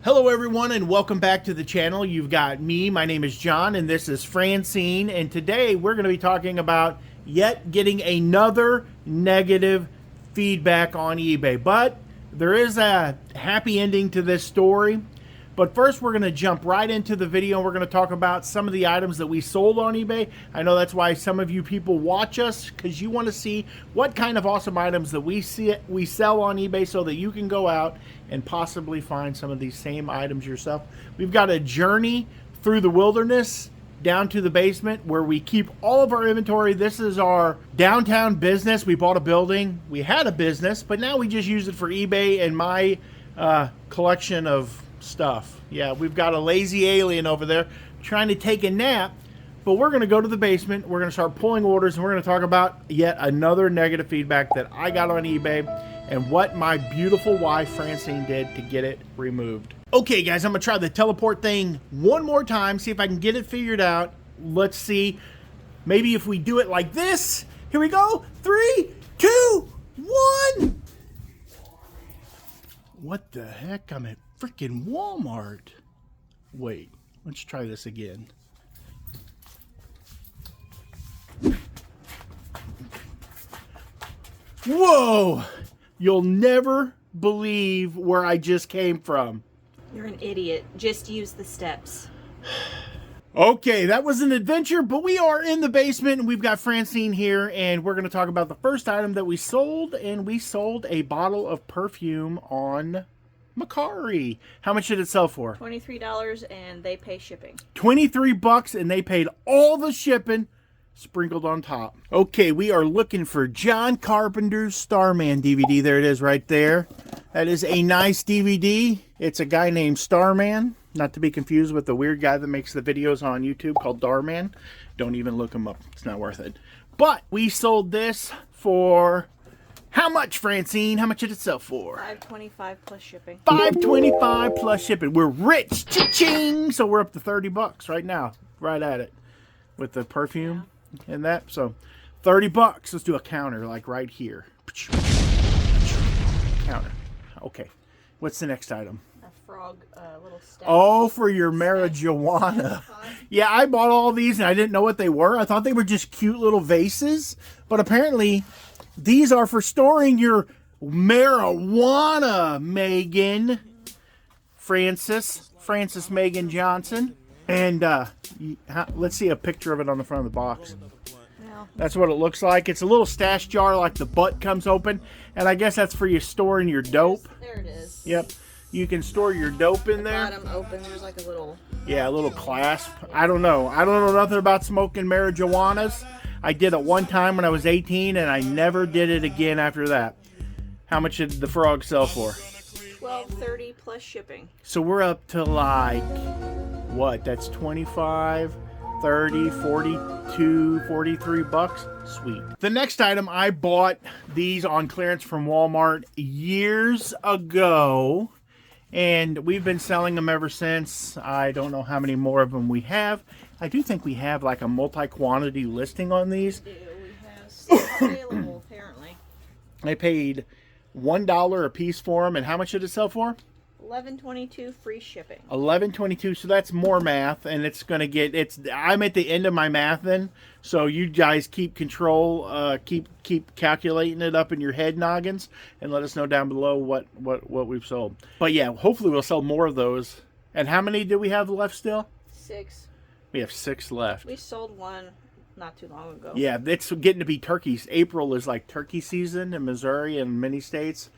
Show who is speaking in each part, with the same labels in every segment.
Speaker 1: Hello everyone and welcome back to the channel. You've got me, my name is John, and this is Francine, and today we're going to be talking about yet getting another negative feedback on eBay. But there is a happy ending to this story. But first we're going to jump right into the video and we're going to talk about some of the items that we sold on eBay. I know that's why some of you people watch us, because you want to see what kind of awesome items that we sell on eBay so that you can go out and possibly find some of these same items yourself. We've got a journey through the wilderness down to the basement where we keep all of our inventory. This is our downtown business. We bought a building. We had a business, but now we just use it for eBay and my collection of stuff. Yeah, we've got a lazy alien over there trying to take a nap, but we're going to go to the basement. We're going to start pulling orders, and we're going to talk about yet another negative feedback that I got on eBay and what my beautiful wife Francine did to get it removed. Okay guys, I'm going to try the teleport thing one more time, see if I can get it figured out. Let's see. Maybe if we do it like this. Here we go. 3, 2, 1. What the heck? I'm at freaking Walmart. Wait, let's try this again. Whoa! You'll never believe where I just came from.
Speaker 2: You're an idiot. Just use the steps.
Speaker 1: Okay, that was an adventure, but we are in the basement and we've got Francine here, and we're going to talk about the first item that we sold, and we sold a bottle of perfume on Macari. How much did it sell for?
Speaker 2: $23, and they pay shipping.
Speaker 1: $23, and they paid all the shipping sprinkled on top. Okay, we are looking for John Carpenter's Starman DVD. There it is right there. That is a nice DVD. It's a guy named Starman, not to be confused with the weird guy that makes the videos on YouTube called Darman. Don't even look him up. It's not worth it. But we sold this for how much, Francine? How much did it sell for?
Speaker 2: $5.25 plus shipping.
Speaker 1: $5.25 plus shipping. We're rich. Cha-ching! So we're up to $30 right now. Right at it. With the perfume and that. So $30. Let's do a counter like right here. Counter. Okay. What's the next item?
Speaker 2: A frog little stash.
Speaker 1: Oh, for your marijuana. Yeah, I bought all these and I didn't know what they were. I thought they were just cute little vases. But apparently these are for storing your marijuana, Megan. Francis Megan Johnson. And let's see a picture of it on the front of the box.
Speaker 2: No.
Speaker 1: That's what it looks like. It's a little stash jar, like the butt comes open. And I guess that's for you storing your dope.
Speaker 2: There it is.
Speaker 1: Yep. You can store your dope in there.
Speaker 2: Bottom open. There's like a little...
Speaker 1: Yeah, a little clasp. I don't know. I don't know nothing about smoking marijuanas. I did it one time when I was 18, and I never did it again after that. How much did the frog sell for?
Speaker 2: $12.30 plus shipping.
Speaker 1: So we're up to like, what? That's 25, 30, 42, 43 bucks. Sweet. The next item, I bought these on clearance from Walmart years ago, and we've been selling them ever since. I don't know how many more of them we have. I do think we have like a multi-quantity listing on these.
Speaker 2: We have six available, apparently.
Speaker 1: I paid $1 a piece for them, and how much did it sell for?
Speaker 2: $11.22 free shipping.
Speaker 1: $11.22. So that's more math, and it's gonna get. I'm at the end of my math then. So you guys keep control. Keep calculating it up in your head noggins, and let us know down below what we've sold. But yeah, hopefully we'll sell more of those. And how many do we have left still?
Speaker 2: 6.
Speaker 1: We have 6 left.
Speaker 2: We sold one not too long ago.
Speaker 1: Yeah, it's getting to be turkeys. April is like turkey season in Missouri and many states.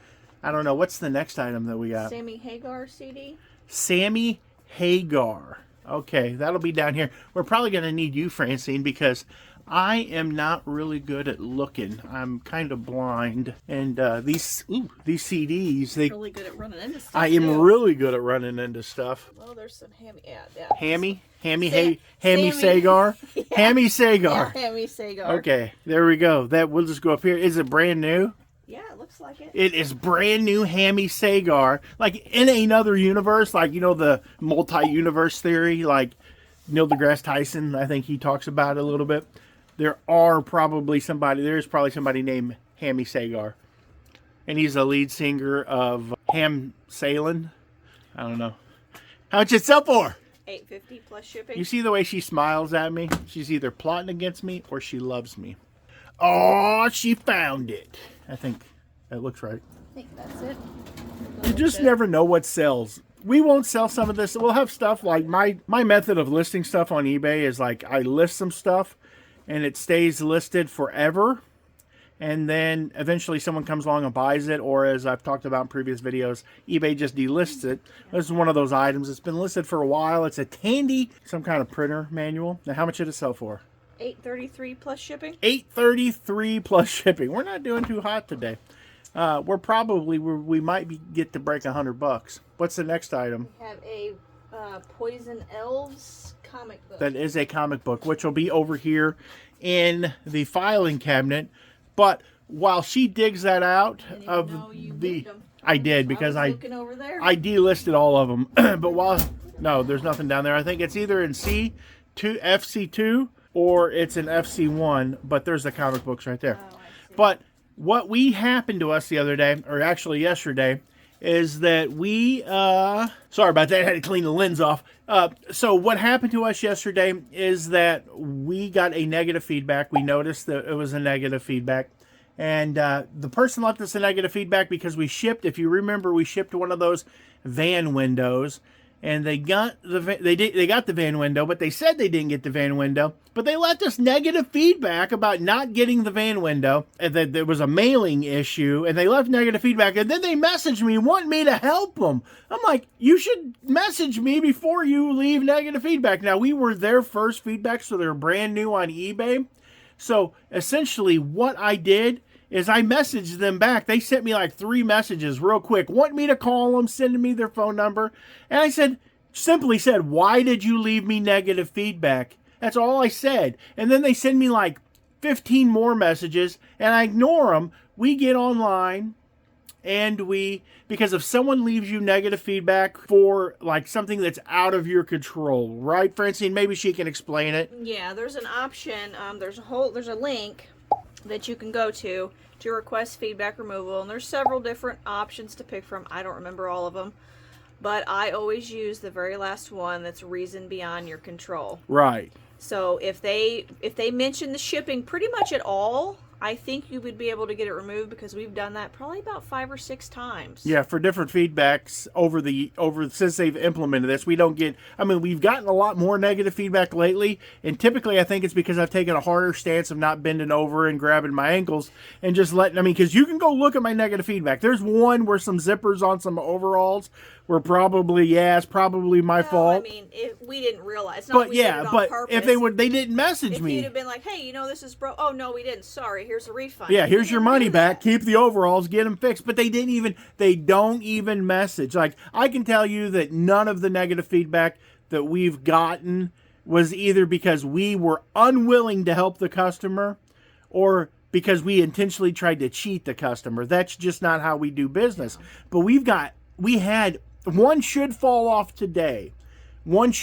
Speaker 1: I don't know. What's the next item that we got?
Speaker 2: Sammy Hagar CD.
Speaker 1: Sammy Hagar. Okay, that'll be down here. We're probably going to need you, Francine, because I am not really good at looking. I'm kind of blind. And these CDs,
Speaker 2: You're really good at running into stuff.
Speaker 1: I am really good at running into stuff.
Speaker 2: Oh, there's some hammy. Yeah.
Speaker 1: Hammy
Speaker 2: Sammy.
Speaker 1: Sagar.
Speaker 2: Yeah.
Speaker 1: Hammy Sagar.
Speaker 2: Yeah, Hammy Sagar.
Speaker 1: Okay, there we go. We'll just go up here. Is it brand new?
Speaker 2: Yeah, it looks like it.
Speaker 1: It is brand new Hammy Sagar. Like in another universe, like, you know, the multi-universe theory, like Neil deGrasse Tyson, I think he talks about it a little bit. There's probably somebody named Hammy Sagar. And he's the lead singer of Ham Salin. I don't know. How much it sell for?
Speaker 2: $8.50 plus shipping.
Speaker 1: You see the way she smiles at me? She's either plotting against me or she loves me. Oh, she found it. I think that looks right.
Speaker 2: I think that's it.
Speaker 1: You just never know what sells. We won't sell some of this. We'll have stuff like my method of listing stuff on eBay is like I list some stuff and it stays listed forever. And then eventually someone comes along and buys it, or as I've talked about in previous videos, eBay just delists it. This is one of those items. It's been listed for a while. It's a Tandy, some kind of printer manual. Now, how much did it sell for?
Speaker 2: $8.33 plus shipping.
Speaker 1: $8.33 plus shipping. We're not doing too hot today. We might get to break $100. What's the next item?
Speaker 2: We have a Poison Elves comic book.
Speaker 1: That is a comic book, which will be over here in the filing cabinet. But while she digs that out of the, I did because I delisted all of them. But no, there's nothing down there. I think it's either in C2, FC2, or it's in FC1. But there's the comic books right there.
Speaker 2: Oh,
Speaker 1: but what happened to us the other day, or actually yesterday, is that we, sorry about that, I had to clean the lens off. So what happened to us yesterday is that we got a negative feedback. We noticed that it was a negative feedback. And the person left us a negative feedback because we shipped, if you remember, we shipped one of those van windows. And they got the van window, but they said they didn't get the van window. But they left us negative feedback about not getting the van window, and that there was a mailing issue, and they left negative feedback. And then they messaged me, wanting me to help them. I'm like, you should message me before you leave negative feedback. Now, we were their first feedback, so they're brand new on eBay. So essentially what I did is I messaged them back. They sent me like 3 messages real quick, wanting me to call them, sending me their phone number. And I simply said, why did you leave me negative feedback? That's all I said. And then they send me like 15 more messages, and I ignore them. We get online, and because if someone leaves you negative feedback for like something that's out of your control, right, Francine? Maybe she can explain it.
Speaker 2: Yeah, there's an option. There's a link that you can go to request feedback removal, and there's several different options to pick from. I don't remember all of them, but I always use the very last one, that's reason beyond your control.
Speaker 1: Right.
Speaker 2: So if they mention the shipping pretty much at all, I think you would be able to get it removed, because we've done that probably about 5 or 6 times.
Speaker 1: Yeah, for different feedbacks since they've implemented this. We've gotten a lot more negative feedback lately, and typically I think it's because I've taken a harder stance of not bending over and grabbing my ankles and just because you can go look at my negative feedback. There's one where some zippers on some overalls were it's probably my fault.
Speaker 2: We didn't realize.
Speaker 1: But if they didn't message me.
Speaker 2: If you'd have been like, hey, this is broke. Oh, no, we didn't. Sorry, here's a refund.
Speaker 1: Yeah, here's your money back. Keep the overalls, get them fixed. But they don't even message. Like, I can tell you that none of the negative feedback that we've gotten was either because we were unwilling to help the customer or because we intentionally tried to cheat the customer. That's just not how we do business. But we had one should fall off today. And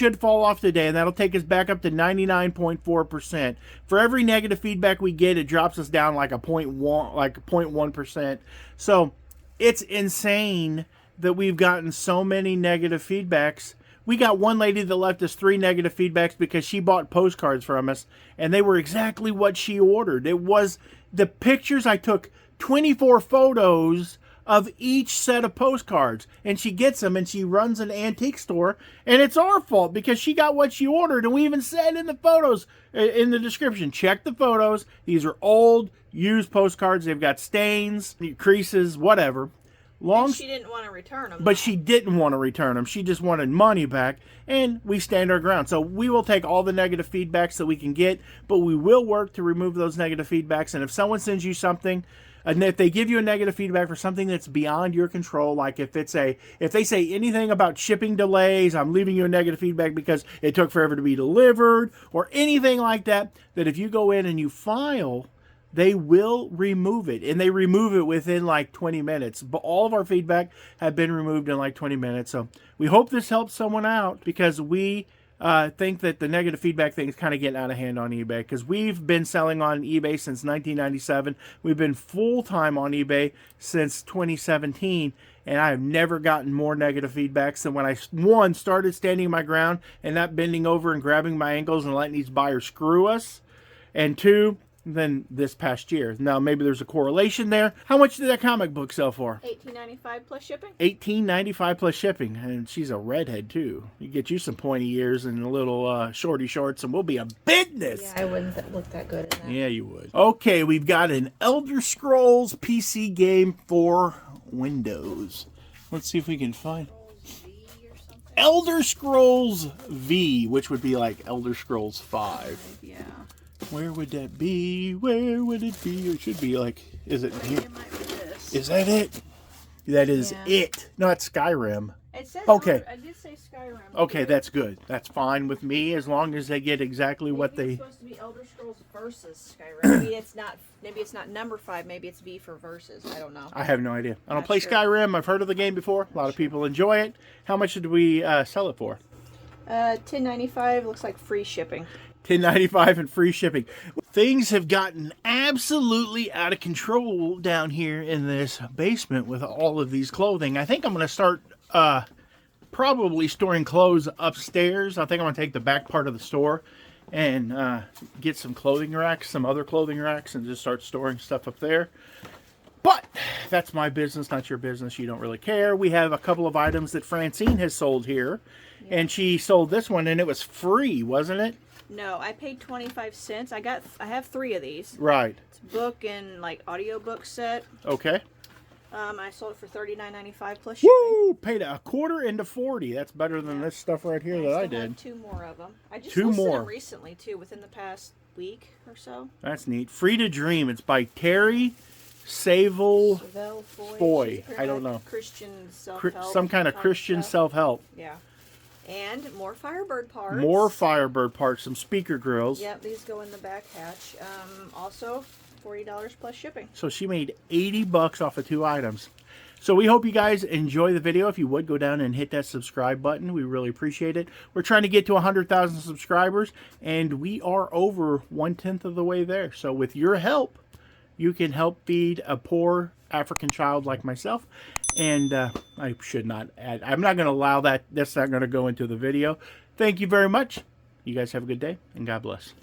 Speaker 1: that'll take us back up to 99.4%. For every negative feedback we get, it drops us down like a 0.1%. So it's insane that we've gotten so many negative feedbacks. We got one lady that left us 3 negative feedbacks because she bought postcards from us, and they were exactly what she ordered. It was the pictures. I took 24 photos of each set of postcards, and she gets them, and she runs an antique store, and it's our fault because she got what she ordered. And we even said in the photos, in the description, check the photos. These are old, used postcards. They've got stains, creases, whatever.
Speaker 2: She didn't want to return them.
Speaker 1: But she didn't want to return them. She just wanted money back, and we stand our ground. So we will take all the negative feedbacks that we can get, but we will work to remove those negative feedbacks. And if someone sends you something, and if they give you a negative feedback for something that's beyond your control, like if they say anything about shipping delays, I'm leaving you a negative feedback because it took forever to be delivered, or anything like that, that if you go in and you file, they will remove it. And they remove it within like 20 minutes. But all of our feedback have been removed in like 20 minutes. So we hope this helps someone out, because we think that the negative feedback thing is kind of getting out of hand on eBay, because we've been selling on eBay since 1997. We've been full-time on eBay since 2017, and I have never gotten more negative feedbacks than when I, one, started standing my ground and not bending over and grabbing my ankles and letting these buyers screw us, and two, than this past year. Now, maybe there's a correlation there. How much did that comic book sell for?
Speaker 2: $18.95 plus shipping.
Speaker 1: $18.95 plus shipping. And she's a redhead, too. You get you some pointy ears and a little shorty shorts, and we'll be a business.
Speaker 2: Yeah, I wouldn't look that good in that.
Speaker 1: Yeah, you would. Okay, we've got an Elder Scrolls PC game for Windows. Let's see if we can find Elder Scrolls V, which would be like Elder Scrolls 5.
Speaker 2: Yeah.
Speaker 1: Where would that be? Where would it be? It should be like, is it here?
Speaker 2: It might be this.
Speaker 1: Is that it? That is
Speaker 2: Yeah.
Speaker 1: it. No, it's Skyrim.
Speaker 2: It says
Speaker 1: Okay.
Speaker 2: I did say Skyrim.
Speaker 1: Okay, that's good. That's fine with me as long as they get exactly what
Speaker 2: Maybe
Speaker 1: they...
Speaker 2: it's supposed to be Elder Scrolls versus Skyrim. Maybe it's not number 5. Maybe it's V for versus. I don't know.
Speaker 1: I have no idea. I don't
Speaker 2: Not
Speaker 1: play
Speaker 2: sure.
Speaker 1: Skyrim. I've heard of the game before. A lot of people enjoy it. How much did we sell it for?
Speaker 2: $10.95. Looks like free shipping.
Speaker 1: $10.95 and free shipping. Things have gotten absolutely out of control down here in this basement with all of these clothing. I think I'm going to start probably storing clothes upstairs. I think I'm going to take the back part of the store and get some clothing racks, some other clothing racks, and just start storing stuff up there. But that's my business, not your business. You don't really care. We have a couple of items that Francine has sold here, and she sold this one, and it was free, wasn't it?
Speaker 2: No, I paid 25 cents. I have 3 of these.
Speaker 1: Right.
Speaker 2: It's book and like audiobook set.
Speaker 1: Okay.
Speaker 2: I sold it for $39.95 plus shipping.
Speaker 1: Woo! Paid a quarter into 40. That's better than this stuff right here that I
Speaker 2: still have
Speaker 1: did.
Speaker 2: 2 more of them. I just
Speaker 1: 2
Speaker 2: listed
Speaker 1: more.
Speaker 2: them recently too, within the past week or so.
Speaker 1: That's neat. Free to Dream. It's by Terry Saville Foy. I don't know.
Speaker 2: Christian self-help.
Speaker 1: Some kind of Christian
Speaker 2: stuff.
Speaker 1: self-help.
Speaker 2: Yeah. And more Firebird parts.
Speaker 1: More Firebird parts. Some speaker grills.
Speaker 2: Yep, these go in the back hatch. Also, $40 plus shipping.
Speaker 1: So she made 80 bucks off of 2 items. So we hope you guys enjoy the video. If you would, go down and hit that subscribe button. We really appreciate it. We're trying to get to 100,000 subscribers, and we are over 1/10 of the way there. So with your help, you can help feed a poor African child like myself. And I should not add. I'm not going to allow that. That's not going to go into the video. Thank you very much. You guys have a good day, and God bless.